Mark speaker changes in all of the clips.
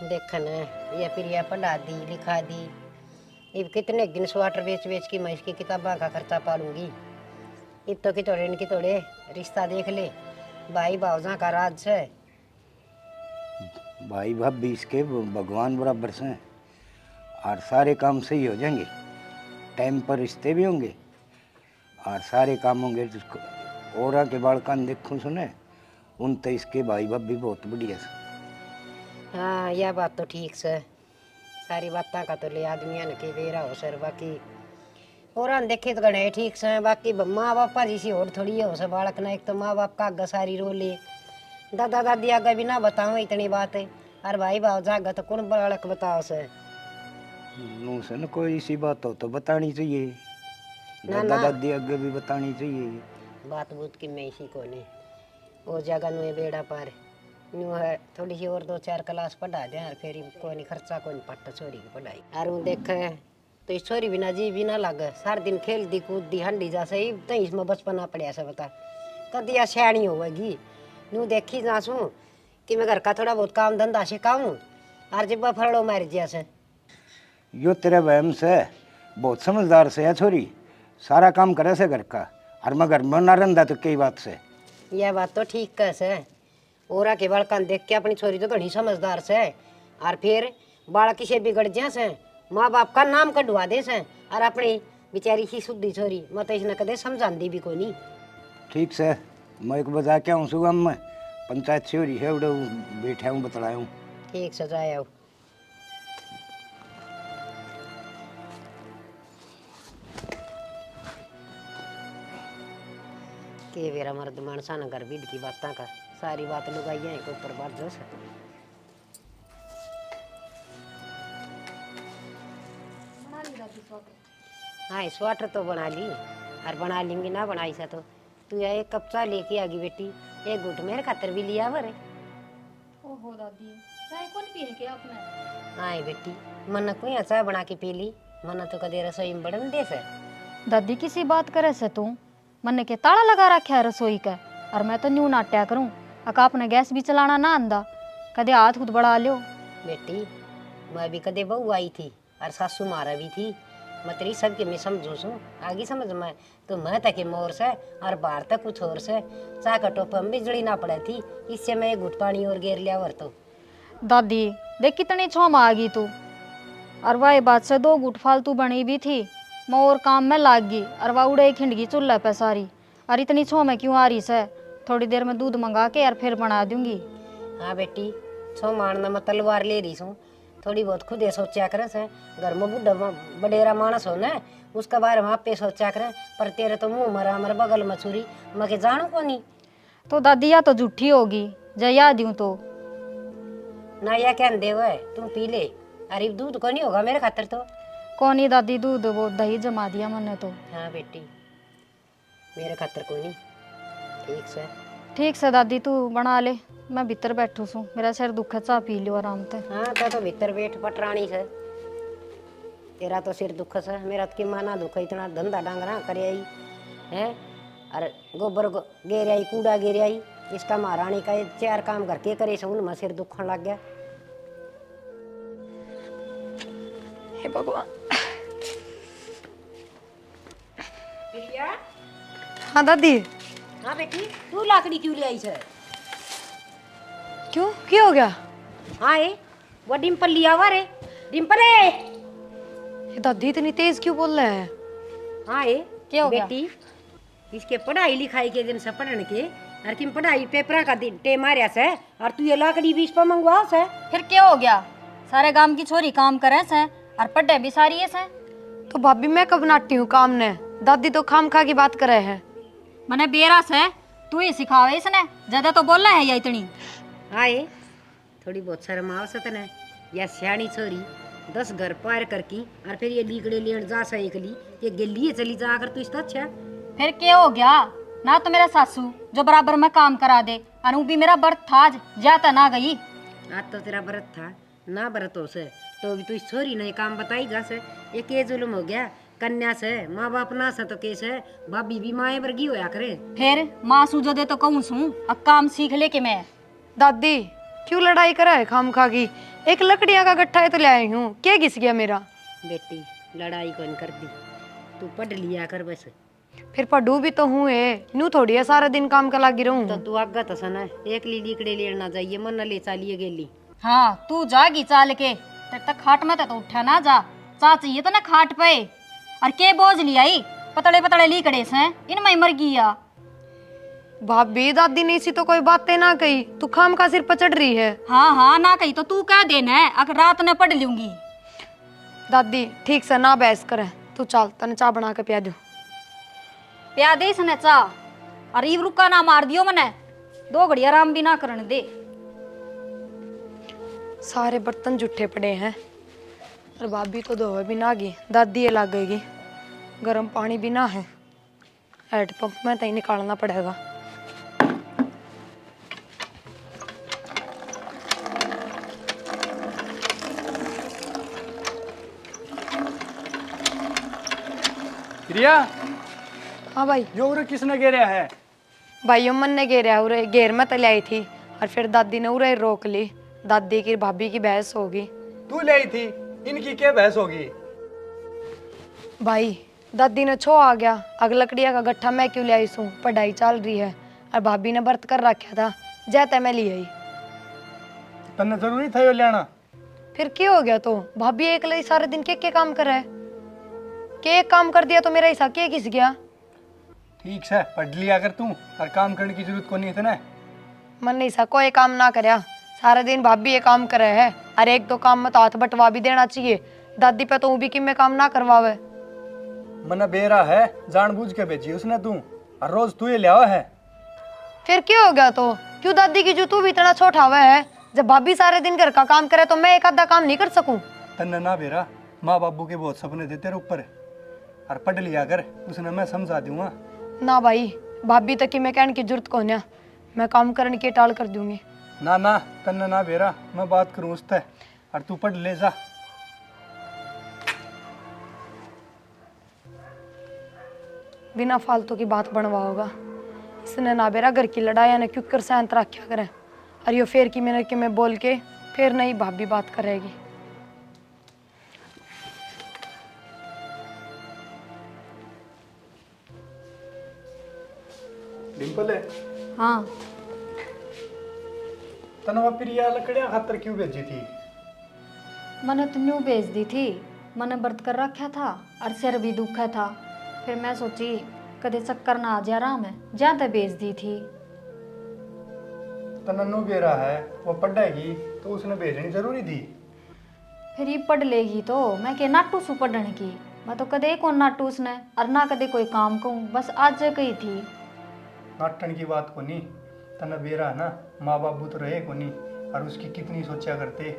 Speaker 1: देखन ये फिर ये पढ़ा दी लिखा दी। अब कितने दिन स्वेटर बेच बेच की मैं इसकी किताबों का खर्चा पालूंगी। अब तो कितोड़े इनकी तोड़े रिश्ता देख ले, भाई भावजा का राज है।
Speaker 2: भाई भाभी इसके भगवान बराबर से हैं और सारे काम सही हो जाएंगे, टाइम पर रिश्ते भी होंगे और सारे काम होंगे। और के बालकान देखूं सुने उन तो इसके भाई भाभी बहुत बढ़िया से।
Speaker 1: हाँ यह बात तो ठीक से, सारी बातें का तो ले आदमियों ने के बेरा हो सर। बाकी और देखे तो गणे ठीक से, बाकी माँ बापा जी सी और थोड़ी हो सर बालक ना। एक तो माँ बाप का आगे सारी रो ले, दादा दादी आगे भी ना बताओ इतनी बात है। और भाई भाव जागा तो कौन बालक बताओ सर।
Speaker 2: नू से न कोई सी बात हो तो बतानी चाहिए,
Speaker 1: ना
Speaker 2: दादा
Speaker 1: ना
Speaker 2: दादी आगे भी बतानी चाहिए।
Speaker 1: बात बूत की मैं इसी को नहीं, वो जगह नु बेड़ा पार न्यू है। थोड़ी सी और 2-4 क्लास पढ़ा दे और फिर कोई नहीं खर्चा कोई नहीं पट्टा छोरी की पढ़ाई। और वो देख तो इस छोरी बिना जी भी ना लगे, सारा दिन खेल दी कूद दी हंडी जा सही तो इसमें बचपना पड़िया से बता कदी या सियाणी होगी। न्यू देखी जासू कि मैं घर का थोड़ा बहुत काम धंधा सिखाऊं और जब फरड़ो मार जिया से।
Speaker 2: यो तेरे वहम से बहुत समझदार से है छोरी, सारा काम करे से घर का और मैं घर में ना रंदा तो कई बात से।
Speaker 1: यह बात तो ठीक कह से, ओरा के बालकान देख के अपनी छोरी तो घनी समझदार से। और फिर बालक से बिगड़ जा से, माँ बाप का नाम कढ़वा दे से और अपनी बेचारी सी शुद्धि छोरी मैं तो इसने कदे समझाती भी कोई नहीं।
Speaker 2: ठीक से मैं एक बजा के आऊँ सुबह में, पंचायत से हो रही है उड़े बैठा हूँ बतलाया हूँ।
Speaker 1: ठीक सजाया हो। के वेरा मर्द मानसा न घर विद की बातें का सारी बात लुगाई है को ऊपर बात जो से। हाँ स्वेटर तो बना ली और बना लेंगे ना बनाई सा तो तू यह एक कप चाय लेके आगी बेटी, एक घुट मेरे खातर भी लिया वर।
Speaker 3: ओहो दादी, चाय कौन पिए के अपने?
Speaker 1: हाँ बेटी मन को यहाँ चाय बना के पी ली, मन तो कदे रसोई में बड़न दे से।
Speaker 3: दादी किसी बात करे से तू मन के ताला लगा रखा है रसोई का, और मैं तो न्यू नाट्या करूं अका अपने गैस भी चलाना ना आंदा, कदे हाथ खुद बढ़ा लियो।
Speaker 1: बेटी मैं भी कदे बहू आई थी और सासू मारा भी थी, मैं तेरी सबके मैं समझू सू आगे समझ में। तो मैं तक मोर से और बाहर तक कुछ और से चाह का टोप में बिजली ना पड़े थी, इससे मैं एक घुट पानी और गेर लिया वर। तो
Speaker 3: दादी देख कितनी छोम आ गई तू, और वही बात से 2 गुट फालतू बनी भी थी, मैं और काम में लाग गई और वह उड़े खिंडगी चूल्हा पे सारी। और इतनी छोम है क्यों आ रही से, थोड़ी देर में दूध मंगा के और फिर बना दूंगी।
Speaker 1: हाँ बेटी छो मारना मैं तलवार ले रही हूँ, थोड़ी बहुत खुद ही सोचा करे से। घर में बुढ़ा बडेरा मानस हो ना उसका बारे में आप पे सोचा करे, पर तेरे तो मुंह मरा मर बगल में छुरी मैं के जानू को नहीं।
Speaker 3: तो दादी या तो झूठी होगी जया दूं तो
Speaker 1: ना या क्या दे हुए तुम पी ले, अरे दूध को नहीं होगा मेरे खातर तो।
Speaker 3: कौन ही दादी दूध वो दही जमा दिया मैंने तो।
Speaker 1: हाँ बेटी मेरे खातर कोई नहीं। ठीक से
Speaker 3: ठीक से दादी तू बना ले, मैं भीतर बैठू सू, मेरा सिर दुख है, चाह पी लियो आराम से।
Speaker 1: हाँ तो भीतर बैठ पटरानी से, तेरा तो सिर दुख से, मेरा तो कि माना दुख है। इतना धंधा डांगरा कर आई है और गोबर गेर आई कूड़ा गेर आई, इसका महारानी का 4 काम करके करे से उनमें सिर दुखन लग गया।
Speaker 3: हे भगवान।
Speaker 1: प्रिया
Speaker 3: हाँ दादी।
Speaker 1: हाँ बेटी तू लाकड़ी क्यों ले आई है?
Speaker 3: क्यों क्या हो गया?
Speaker 1: हाँ वो डिम्पल लिया हुआ रे, डिम्पल है।
Speaker 3: ये दादी इतनी तेज क्यों बोल रहे हैं?
Speaker 1: हाँ
Speaker 3: क्या हो गया?
Speaker 1: बेटी इसके पढ़ाई लिखाई के दिन से पढ़न के और किम पढ़ाई पेपरा का दिन टे मारिया से और तू ये लाकड़ी भी इस पर मंगवा से।
Speaker 3: फिर क्या हो गया? सारे गांव की छोरी काम करे से और पढ़े भी सारी है से।
Speaker 4: तो भाभी मैं कब नाटी हूँ काम ने, दादी तो खाम खा की बात करे है।
Speaker 3: मने बेरा से तू ही सिखावे इसने, ज्यादा तो बोलना है या इतनी।
Speaker 1: हाँ थोड़ी बहुत शर्म आवश्यक न, या सियाणी छोरी 10 घर पार करकी और फिर ये लीकड़े लेन जा सा एकली ये गेलिए चली जा अगर तू इसका अच्छा।
Speaker 3: फिर क्या हो गया? ना तो मेरा सासू जो बराबर में काम करा दे, और भी मेरा बर्थ था आज जाता ना गई।
Speaker 1: आज तो तेरा व्रत था ना व्रत हो से तो भी तू इस छोरी ने काम बताई जा से, ये के जुल्म हो गया। कन्या से माँ बाप ना से तो कैसे भाभी भी माए वर्गी होया करे।
Speaker 3: फिर माँ सूझो दे तो कहूँ सू अब काम सीख ले के मैं।
Speaker 4: दादी क्यों लड़ाई करा है खाम खा की? एक लकड़ियां का गट्ठा है तो ले आई हूँ, क्या घिस गया मेरा?
Speaker 1: बेटी लड़ाई कौन कर दी, तू पढ़ लिया कर बस।
Speaker 4: फिर पढ़ू भी तो हूँ नू थोड़ी है सारा दिन काम का लागी रहूं।
Speaker 1: तो तू आगा तो सना एक ली लिकड़े लेना चाहिए, मन ले चालिए गेली।
Speaker 3: हाँ तू जागी चाल के, तेरे तक खाट में तो उठा ना जा। चा चाहिए तो ना खाट पे, और के बोझ लिया ही पतले पतले लीकड़े से इनमें मर गया।
Speaker 4: भाभी दादी ने इसी तो कोई बातें ना कही, तू खाम का सिर पर चढ़ रही है।
Speaker 3: हाँ हाँ ना कही तो तू कह देना है, अगर रात में पढ़ लूंगी।
Speaker 4: दादी ठीक से ना बहस करे, तू चल तने चाय बना के पिया दो।
Speaker 3: प्या दे सने चा, और इव रुका ना मार दियो मने, 2 घड़ी आराम भी ना करने दे।
Speaker 4: सारे बर्तन जूठे पड़े हैं, और भाभी तो धोवे भी ना गई, दादी ये लगेगी। गर्म पानी भी ना है, हैंडपंप में तो ही निकालना पड़ेगा।
Speaker 5: रिया,
Speaker 4: हाँ भाई।
Speaker 5: जो उरे किसने घेरा है?
Speaker 4: भाई मन ने घेरा, उरे घेर में तो लाई थी, और फिर दादी ने उरे रोक ली। दादी की भाभी की बहस होगी।
Speaker 5: तू ले आई थी, इनकी क्या बहस होगी?
Speaker 4: भाई दादी ने छो आ गया, अग लकड़िया का गट्ठा मैं क्यों ले आई सूं, पढ़ाई चल रही है, और भाभी ने व्रत कर रखा था, जैते मैं ले आई।
Speaker 5: तन्ने जरूरी था यो लेना?
Speaker 4: फिर क्या हो गया? तो भाभी एक लई सारे दिन के काम कर रहा है, के एक काम कर दिया तो मेरा हिस्सा के घिस गया।
Speaker 5: ठीक है, पढ़ लिया कर तू, और काम करने की जरूरत को नहीं है ना।
Speaker 4: मन नहीं सा कोई काम ना करया, सारा दिन भाभी ये काम करे है, और एक दो काम में तो हाथ बटवा भी देना चाहिए। दादी पे तो भी कि मैं काम ना करवावे।
Speaker 5: मना बेरा है, जानबूझ के भेजी उसने तू, और रोज तू ये लिया है।
Speaker 4: फिर क्या हो गया? तो क्यों दादी की जो तू भी इतना छोटा हुआ है, जब भाभी सारे दिन घर का काम करे तो मैं एक आधा काम नहीं कर सकूं?
Speaker 5: तन्ने ना बेरा, माँ बाबू के बहुत सपने थे तेरे ऊपर, और पढ़ लिया कर, उसने मैं समझा दूंगा।
Speaker 4: ना भाई, भाभी तक की मैं कहने की जरूरत को ना, मैं काम करने की टाल कर दूंगी।
Speaker 5: ना ना तन्ने ना बेरा, मैं बात करूँ उससे, और तू पढ़ ले जा।
Speaker 4: बिना फालतू की बात बनवाओगा, इसने ना बेरा घर की लड़ाई ने क्यों कर शांत रखा करे, और यो फेर की मैंने कि मैं बोल के फिर नहीं भाभी बात करेगी।
Speaker 5: डिम्पल है,
Speaker 3: हाँ
Speaker 5: तनवा प्रिया लकड़ियां खातर क्यों भेजी थी?
Speaker 3: मैंने तो न्यू भेज दी थी, मैंने व्रत कर रखा था, और सिर भी दुखा था, फिर मैं सोची कदे चक्कर ना आ जा रहा, मैं जहाँ तक भेज दी थी।
Speaker 5: तन्नू बेरा है, वो पढ़ेगी तो उसने भेजनी जरूरी थी।
Speaker 3: फिर ये पढ़ लेगी तो मैं के नाटू सु पढ़ने की, मैं तो कदे कौन नाटू उसने, और ना कदे कोई काम कहूँ, बस आज कही थी।
Speaker 5: नाटन की बात को नहीं, तना बेरा है ना, माँ बाबू तो रहे को नहीं, और उसकी कितनी सोचा करते।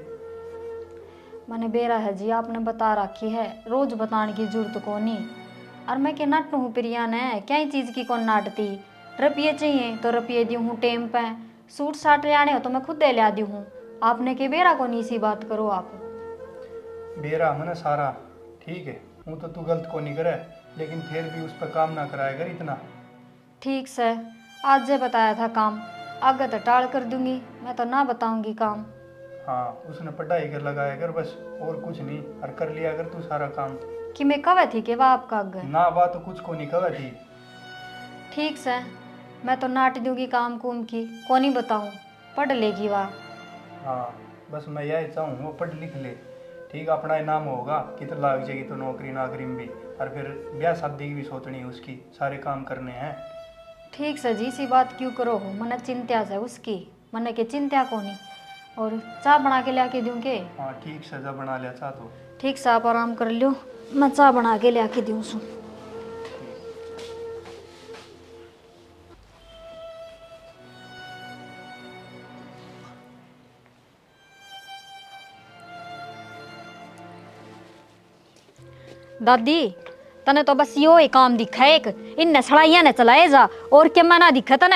Speaker 3: मैंने बेरा है जी, आपने बता रखी है, रोज बताने की जरूरत को नहीं, और मैं के नाटू हूँ प्रिया ने, क्या ही चीज़ की कौन नाटती। रुपये चाहिए तो रुपये दी हूँ टेम पे, सूट साट ले आने हो तो मैं खुद दे लिया दी हूँ, आपने के बेरा को नहीं सी बात करो आप।
Speaker 5: बेरा मैंने सारा ठीक है, हूँ तो तू गलत को नहीं करे, लेकिन फिर भी उस पर काम ना कराया कर इतना।
Speaker 3: ठीक से आज जे बताया था काम, आगे तो टाल कर दूंगी, मैं तो ना बताऊंगी काम।
Speaker 5: हाँ, उसने पढ़ाई कर लगाया कर बस, और कुछ नहीं, और कर लिया कर तू सारा काम।
Speaker 3: कि मैं कवे थी कि वह आपका आगे
Speaker 5: ना बात तो कुछ को नहीं कहा थी।
Speaker 3: ठीक से मैं तो नाट दूंगी काम कुम की, को नहीं बताऊं, पढ़ लेगी वह।
Speaker 5: हाँ, बस मैं यही चाहूँ वो पढ़ लिख ले, ठीक, अपना इनाम होगा, कितना लाग जाएगी तो नौकरी नागरी में भी, और फिर ब्याह शादी की भी सोचनी है उसकी, सारे काम करने हैं।
Speaker 3: ठीक से जी, सी बात क्यों करो हो, मने चिंता से उसकी, मने के चिंता को नहीं। और चाय बना के ला के दूँ के?
Speaker 5: हाँ ठीक, सजा बना लिया चाह तो।
Speaker 3: ठीक से आप आराम कर लो, मैं चाय बना के ला के दूँ सू। दादी तने तो बस यो ही काम दिखा है, एक इन सड़ाइया ने चलाए जा, और क्या मना दिखा तने?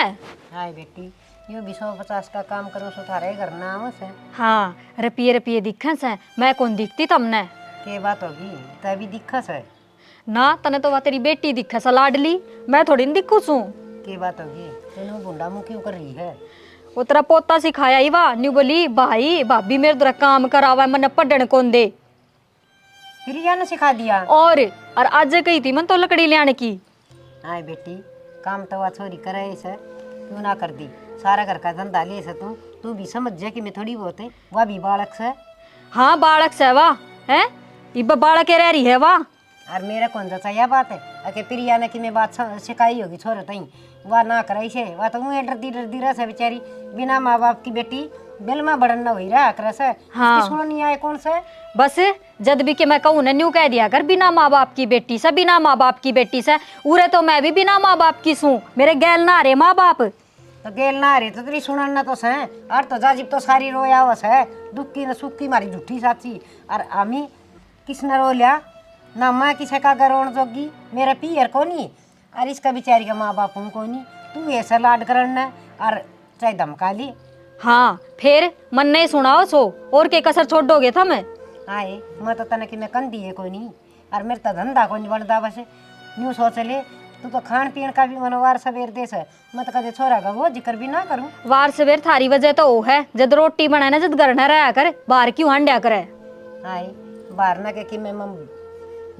Speaker 1: हाय बेटी, यो भी 150 का काम करो सो थारे घर ना आवस है।
Speaker 3: हाँ, रुपये रुपये दिखा से, मैं कौन दिखती तमने?
Speaker 1: के बात होगी, तभी दिखस है।
Speaker 3: ना तने तो वह तेरी बेटी दिखा सा लाडली, मैं थोड़ी न दिखू सू।
Speaker 1: के बात होगी, तेनू बुंडा मुँह क्यों कर रही है?
Speaker 3: वो तेरा पोता सिखाया ही वाह न्यू बोली भाई भाभी मेरे द्वारा काम करावा मन पढ़न कौन दे
Speaker 1: फिर या ने सिखा दिया।
Speaker 3: और आज कही थी मन तो लकड़ी ले आने की।
Speaker 1: हाँ बेटी, काम तो वह छोरी करे से क्यों ना कर दी, सारा घर का धंधा ले से तू भी समझ जा कि मैं थोड़ी बहुत है, वह भी बालक से।
Speaker 3: हाँ बालक से वाह है इब बालक के रह रही है वाह।
Speaker 1: और मेरा कौन सा यह बात है अके प्रिया ने कि मैं बात सिखाई होगी छोरे तई, वह ना कराई से, वह तो मुँह डरती रह से बेचारी, बिना माँ बाप की बेटी बेल में बड़न न हुई रहा कर से।
Speaker 3: हाँ।
Speaker 1: सुन नहीं आए कौन से
Speaker 3: बस जद भी के मैं कहूँ ना न्यू कह दिया कर बिना माँ बाप की बेटी से, बिना माँ बाप की बेटी से, उरे तो मैं भी बिना माँ बाप की सूं, मेरे गैल ना रे माँ बाप।
Speaker 1: तो गेल ना रे तो तेरी सुनन ना तो से, और तो जाजिब तो सारी रोया वस है, दुख की न सुख की मारी झूठी साची, और आमी किसने रो लिया ना, मैं किसे का रोन जोगी, मेरा पियर कोनी, और इसका बेचारी का माँ बाप कोनी, तू ऐसा लाड करना और चाहे धमका ली।
Speaker 3: हाँ फिर मन नहीं सुनाओ सो और के कसर छोड़ दोगे था मैं।
Speaker 1: आए मैं तो तने कि मैं कंदी है कोई नहीं, और मेरे तो धंधा कोई नहीं बनता, बस न्यू सोच ले तू तो खान पीन का भी मनोवार सवेर देश है, मैं तो कदे छोरा का वो जिक्र भी ना करूं।
Speaker 3: वार सवेर थारी वजह तो वो है जद रोटी बनाए ना जद घर न रहा कर बाहर क्यों हांड्या करे।
Speaker 1: आए बाहर ना के कि मैं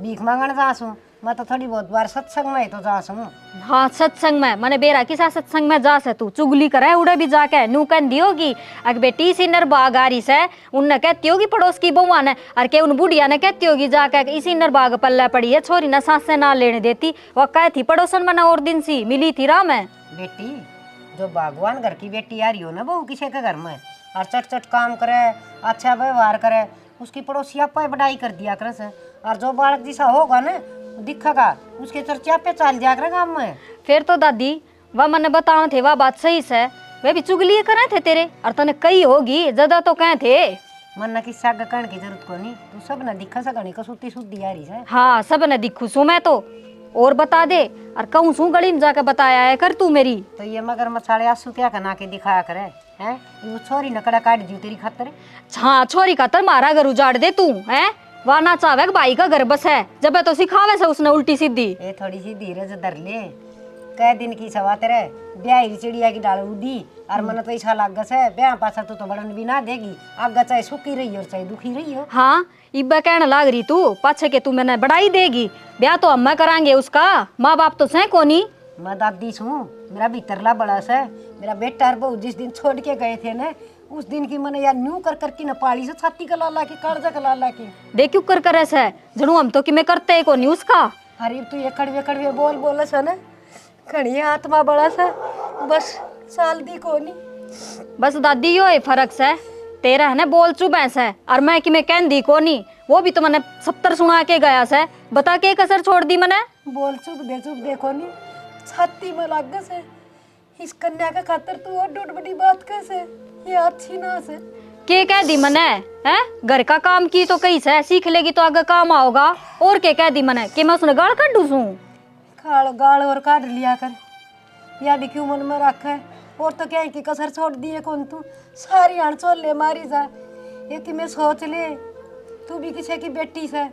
Speaker 1: भीख मांगण जासूं, मैं तो थोड़ी बहुत बार सत्संग में तो जासूं।
Speaker 3: हाँ सत्संग में मने बेरा किसा सत्संग में जा से तू चुगली करे उड़े भी जाके नू कहती होगी अग बेटी इसी नर बाग आ रही से, उनने कहती होगी पड़ोस की बहुआ ने, और के उन बुढ़िया ने कहती होगी जाके इसी नर बाग पल्ले पड़ी है छोरी ना सांस से ना लेने देती, वह कह थी पड़ोसन मना और दिन सी मिली थी राह में।
Speaker 1: बेटी जो भगवान घर की बेटी आ रही हो ना बहू किसी के घर में, और चट चट काम करे, अच्छा व्यवहार करे, उसकी पड़ोसी आप बढ़ाई कर दिया कर से, और जो बालक जैसा होगा ना दिखेगा उसके चर्चा पे चल जाया कर गाँव में।
Speaker 3: फिर तो दादी वह मने बताओ थे वह बात सही से, वे भी चुगली करे थे तेरे, और तने कही होगी ज्यादा तो कहे थे।
Speaker 1: मन न किस्सा कहने की जरूरत को नहीं, तू सब न दिखा सकनी को सुती सुधी आ रही है।
Speaker 3: हाँ सब ने दिखू सू मैं तो, और बता दे और कहूँ सू गली में जाकर बताया है कर तू मेरी।
Speaker 1: तो ये मगर मछाड़े आंसू क्या कना के दिखाया करे हैं, वो छोरी नकड़ा काट दी तेरी खातर।
Speaker 3: हाँ छोरी खातर मारा घर उजाड़ दे तू है, वह ना चाहे भाई का घर बस है जब तो सिखावे से उसने उल्टी सीधी।
Speaker 1: ये थोड़ी सी धीरज धर ले, कई दिन की सवा तेरे ब्याह चिड़िया की डाल उड़ी, और मन तो ऐसा लाग है ब्याह पासा तो बढ़न भी ना देगी, आगे चाहे सुखी रही हो चाहे दुखी रही हो।
Speaker 3: हाँ इब्बा कहने लाग रही तू पाछे के तू मैंने बढ़ाई देगी, ब्याह तो हम करांगे उसका, माँ बाप तो सह कोनी।
Speaker 1: मैं दादी छू, मेरा भीतरला बड़ा सा, मेरा बेटा और बहू जिस दिन छोड़ के गए थे ना, उस दिन की मैंने यार न्यू कर करके न पाली से छाती का लाला की कालजा का लाला की
Speaker 3: देख क्यों कर ऐसा है जनू हम तो कि मैं करते है कोनी उसका।
Speaker 1: अरे तू ये कड़वे कड़वे बोल सा ना, खड़ी आत्मा बड़ा सा, बस साल दी कोनी।
Speaker 3: बस दादी यो है फर्क से, तेरा है ना बोल चुप है और मैं कि मैं कह दी कोनी, वो भी तो मैंने 70 सुना के गया से, बता के कसर छोड़ दी मैंने।
Speaker 1: बोल चुप दे कोनी, छाती में लाग से, इस कन्या का खातर तू और डूड बड़ी बात कैसे, ये अच्छी ना से
Speaker 3: के कह दी मैंने है, घर का काम की तो कहीं से सीख लेगी तो आगे काम आओगा, और के कह दी मैंने कि मैं उसने गाल काटू सू।
Speaker 1: गाल और काट लिया कर, या भी क्यों मन में रखा है, और तो क्या है कि कसर छोड़ दिए कौन तू, सारी हण छोड़ ले मारी जा, ये कि मैं सोच ले तू भी किसी की बेटी से।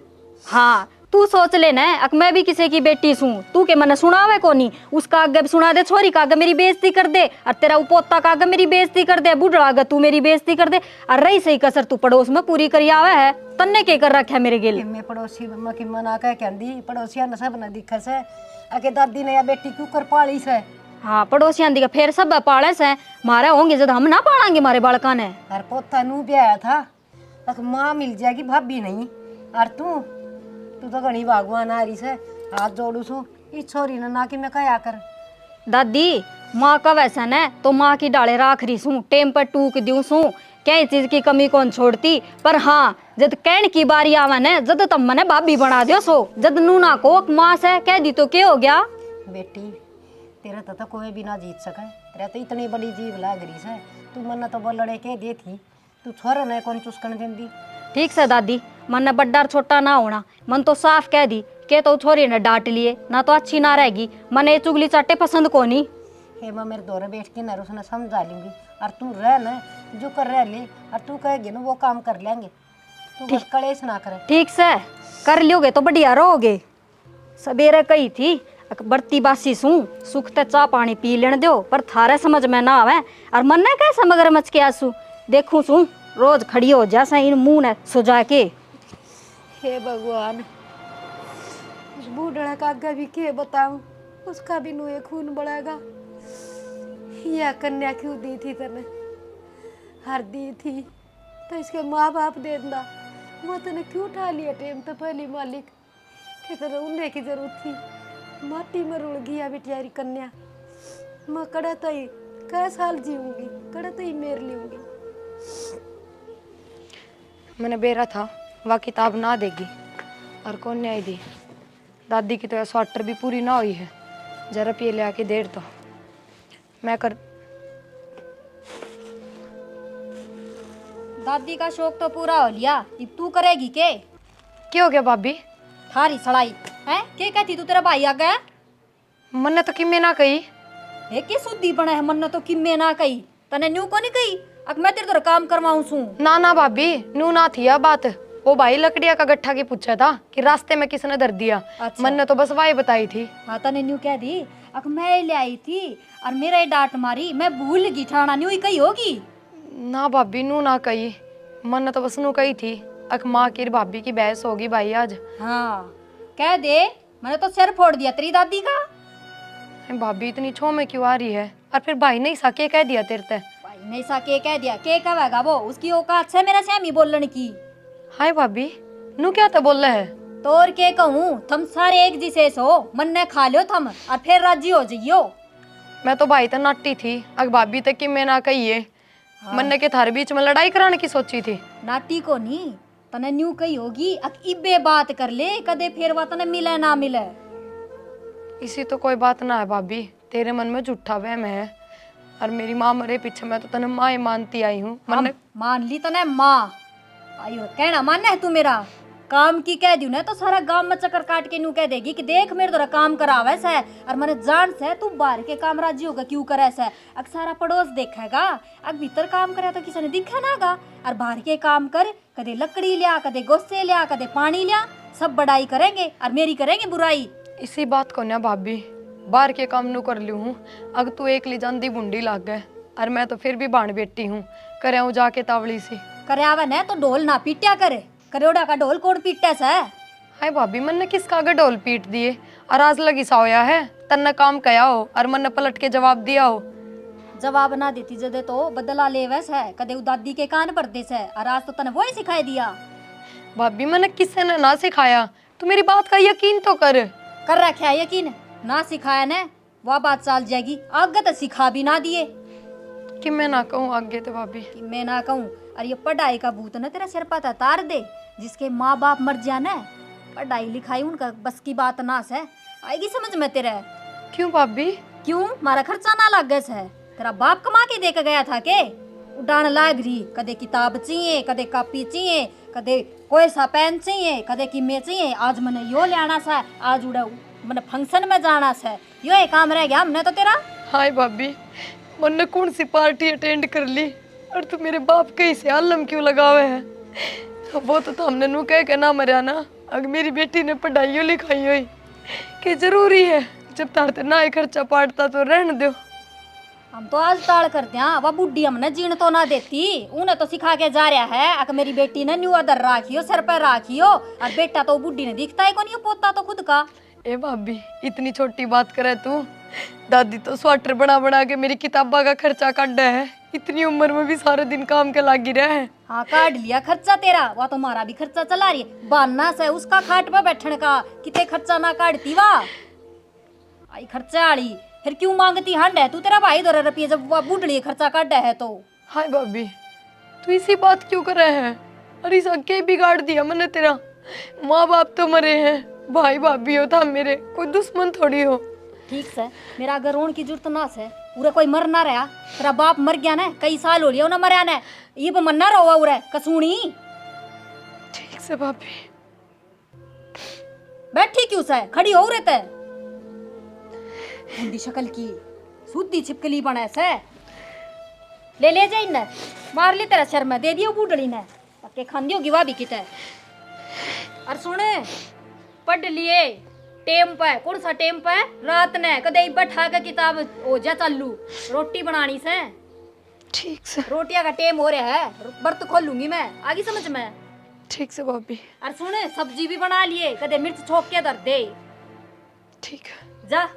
Speaker 3: हाँ तू सोच लेना अक मैं भी किसी की बेटी सूं, तू के मैंने सुनावे कोनी, उसका आगे सुना दे, छोरी का आगे मेरी बेइज्जती कर दे, और तेरा पोता का आगे मेरी बेइज्जती कर दे, बूढ़ा आगे तू मेरी बेइज्जती कर दे, और रही सही कसर तू पड़ोस में पूरी करी आवे है, तन्ने के कर रखा है मेरे गिल।
Speaker 1: मैं पड़ोसी की मना कह कहंदी पड़ोसिया ने सब न दिखा से, अके दादी ने या बेटी क्यों कर पाली से।
Speaker 3: हाँ पड़ोसियां दी का फिर सब पाले से, मारे होंगे जब हम ना पालेंगे मारे बालका ने।
Speaker 1: और पोता नू ब्याह था, अक माँ मिल जाएगी भाभी नहीं, और तू तो घनी भगवान आ रही से, हाथ जोड़ू सू इस छोरी ने ना कि मैं कया कर।
Speaker 3: दादी माँ का वैसा न तो माँ की डाले राख रही सू, टेम पर टूक दूं सू, क्या चीज की कमी कौन छोड़ती, पर हाँ जद कहन की बारी आवे न जद तब मने भाभी बना दियो सो, जद नूना को माँ से कह दी तो क्या हो गया।
Speaker 1: बेटी तेरा तो कोई भी ना जीत सके, तेरा तो इतनी बड़ी जीव लाग रही से, तू मन तो बोलने के दे थी, तू छोरा ने कौन चुस्कन देंदी।
Speaker 3: ठीक से दादी मन ने बड्डा छोटा ना होना, मन तो साफ कह दी के तो छोरी ने डांट लिए ना तो अच्छी ना रहेगी, मन ये चुगली चाटे पसंद को नहीं।
Speaker 1: हे मैं मेरे दौरे बैठ के ना उसने समझा लूंगी, और तू रह ना जो कर रह ले, और तू कहेगी ना वो काम कर लेंगे, तू बस कलेश ना करे।
Speaker 3: ठीक से कर लियोगे तो बढ़िया रहोगे। सवेरे कही थी बरती बासी सू सुख ते चाह पानी पी लेने दो, पर थारे समझ में ना आवे। और मन ने कैसे मगरमच्छ के आंसू देखूं सू रोज खड़ी हो जैसा इन मुंह ने सुजा के।
Speaker 4: हे भगवान, उस बूढ़ा का आगे भी के बताऊं, उसका भी नुए खून बढ़ेगा। यह कन्या क्यों दी थी तने? हर दी थी तो इसके माँ बाप दे दा, वो तने क्यों उठा लिया टेम तो पहली मालिक के तरह उन्हें की जरूरत थी। माटी में रुड़ गया बेटियारी कन्या। मैं कड़ा तो ही कै साल जीऊंगी, कड़ा तो ही मेर लूंगी। मैंने बेरा था वह किताब ना देगी और कौन न्याय दी। दादी की तो स्वाटर भी पूरी ना हुई है, जरा पिए ले आके देर तो मैं कर।
Speaker 3: दादी का शौक तो पूरा हो लिया, अब तू करेगी के?
Speaker 4: क्या हो गया भाभी?
Speaker 3: थारी सड़ाई है के कहती तू तेरा भाई आ गया?
Speaker 4: मन्ने तो किम्मे ना कही।
Speaker 3: एक के सुद्धी बना है, मन तो किम्मे ना कही, तने न्यू को नहीं कही? अब मैं तेरे तो काम करवाऊं सू।
Speaker 4: ना ना भाभी, नू ना थी यह बात। वो भाई लकड़िया का गट्ठा की पूछा था कि रास्ते में किसने धर दिया।
Speaker 3: अच्छा।
Speaker 4: मन्ने तो बस वाही बताई थी।
Speaker 3: हाँ तने न्यू कह दी, अब मैं ले आई थी और मेरा ही डांट मारी, मैं भूल गई ठाना न्यू ही कही होगी।
Speaker 4: ना भाभी, नू ना कही, मन्ने तो बस नू कही थी अक माँ की भाभी की बहस होगी भाई आज।
Speaker 3: हाँ कह दे, मैंने तो सिर फोड़ दिया तेरी दादी का।
Speaker 4: भाभी इतनी छो में क्यों आ रही है? और फिर भाई ने ऐसा क्या कह दिया तेरे ते?
Speaker 3: भाई ने ऐसा के कह दिया, के कहेगा वो? उसकी औकात है मेरा सैमी बोलने की।
Speaker 4: हाय भाभी, नू क्या तो बोल है?
Speaker 3: तोर के कहूँ, थम सारे एक जिसे सो मन ने खा लियो थम और फिर राजी हो जाइयो।
Speaker 4: मैं तो भाई तो नाटी थी, अग भाभी तक कि मैं ना कहिए। मन्ने के थारे बीच में लड़ाई कराने की सोची थी।
Speaker 3: नाटी को नहीं, तने न्यू कही होगी अक इब्बे बात कर ले, कदे फिर वा तने मिले ना मिले।
Speaker 4: इसी तो कोई बात ना है भाभी, तेरे मन में झूठा वहम है। और मेरी माँ मरे पीछे मैं तो तने माँ ही मानती आई हूँ।
Speaker 3: हम मान ली तने माँ, आयो कहना मानना है तू मेरा? काम की कह दियो ना तो सारा गांव में चक्कर काट के न्यू कह देगी कि देख मेरे द्वारा काम करावे से, और मैंने जान से तू बाहर के काम राजी होगा क्यों करे से। अग सारा पड़ोस देखेगा, अग भीतर काम करे तो किसी ने दिखे नागा। और बाहर के काम कर, कदे लकड़ी लिया, कदे गोस्से लिया, कदे पानी लिया, सब बड़ाई करेंगे और मेरी करेंगे बुराई।
Speaker 4: इसी बात को ना भाभी, बाहर के काम नू कर लू हूँ। अग तू एक ली जांदी बुंडी लाग गए, और मैं तो फिर भी बाण बेटी हूँ, करे हूँ जाके तावली सी।
Speaker 3: करे आवे न तो ढोल ना पीटा करे, करोड़ा का ढोल कौन पीटे से?
Speaker 4: हाय भाभी, मन ने किसका आगे ढोल पीट दिए? और आज लगी साया है तन्ने काम कया हो और मन ने पलट के जवाब दिया हो।
Speaker 3: जवाब ना देती जदे तो बदला ले वैस है, कदे दादी के कान पर दे से, और आज तो तने वो ही सिखाई दिया।
Speaker 4: भाभी मैंने किसी ने ना सिखाया, तू मेरी बात का यकीन तो कर
Speaker 3: रखा है यकीन? ना सिखाया ने वह बात चल जाएगी, आगे तो सिखा भी ना दिए
Speaker 4: कि मैं ना कहूँ आगे तो भाभी।
Speaker 3: कि मैं ना कहूँ। और ये पढ़ाई का भूत ना तेरा सिर पर तार दे, जिसके माँ बाप मर जाने, पढ़ाई लिखाई उनका बस की बात ना से आएगी समझ में तेरे।
Speaker 4: क्यों भाभी?
Speaker 3: क्यों? मारा खर्चा ना लग गया से? तेरा बाप कमा के दे के गया था के? उड़ान लाग रही, कदे किताब चाहिए, कदे कॉपी चाहिए, कदे कोई सा पेन चाहिए, कदे किमे चाहिए। आज मैंने यो लेना सा, आज उड़ा मैंने फंक्शन में जाना सा, यो एक काम रह गया हमने तो तेरा।
Speaker 4: हाय भाभी, मैंने कौन सी पार्टी अटेंड कर ली और तू मेरे बाप के से आलम क्यों लगावे है? वो तो हमने नू कह के ना मरिया ना, अगर मेरी बेटी ने पढ़ाई लिखाई हुई कि जरूरी है, जब तारते ना ही खर्चा पाटता तो रहने दो।
Speaker 3: हम तो आज टाल करते हैं, वह बुढ़ी हमने जीण तो ना देती, उन्हें तो सिखा के जा रहा है अगर मेरी बेटी ने न्यू अदर राखियो, सर पर राखियो, और बेटा तो बुढ़ी ने दिखता है कौन, पोता तो खुद का।
Speaker 4: ए भाभी, इतनी छोटी बात करे तू। दादी तो स्वेटर बना बना के मेरी किताबा का खर्चा काट है, इतनी उम्र में भी सारे दिन काम के लागी रहे हैं।
Speaker 3: हाँ काट लिया खर्चा तेरा, वह तो हमारा भी खर्चा चला रही है, बाना से उसका खाट पर बैठने का, कितने खर्चा ना काटती वाह आई खर्चा आड़ी। फिर क्यों मांगती हंड है तू? तेरा भाई दो रुपये जब वह बुढ़ड़ी खर्चा काट है तो।
Speaker 4: हाय भाभी, तू इसी बात क्यों कर रहे हैं? अरे सबके बिगाड़ दिया मैंने तेरा। माँ बाप तो मरे हैं, भाई भाभी हो था मेरे, कोई दुश्मन थोड़ी हो।
Speaker 3: ठीक से मेरा अगर रोन की जरूरत ना से, उरे कोई मर ना रहा, तेरा बाप मर गया ना, कई साल हो लिया ना मरया ने, ये पर मरना रहा उरे कसूनी।
Speaker 4: ठीक से भाभी।
Speaker 3: बैठी क्यों से? खड़ी हो रहते बुढ़ी शक्ल की सूदी छिपकली बने से। ले जा इन्हें, मार ली तेरा सिर में, दे दियो बूढ़ड़ी ने, पक्के खान दियो गिवा भी किते। और सुने, पढ़ लिए टेम पे कौन सा टेम पे रात ने कदे बैठा के किताब हो जा चालू रोटी बनानी से
Speaker 4: ठीक से
Speaker 3: रोटियां का टेम हो रहा है बर्त खोलूंगी मैं आगे समझ में
Speaker 4: ठीक से भाभी
Speaker 3: और सुन सब्जी भी बना लिए कदे मिर्च छोक के धर दे
Speaker 4: ठीक है
Speaker 3: जा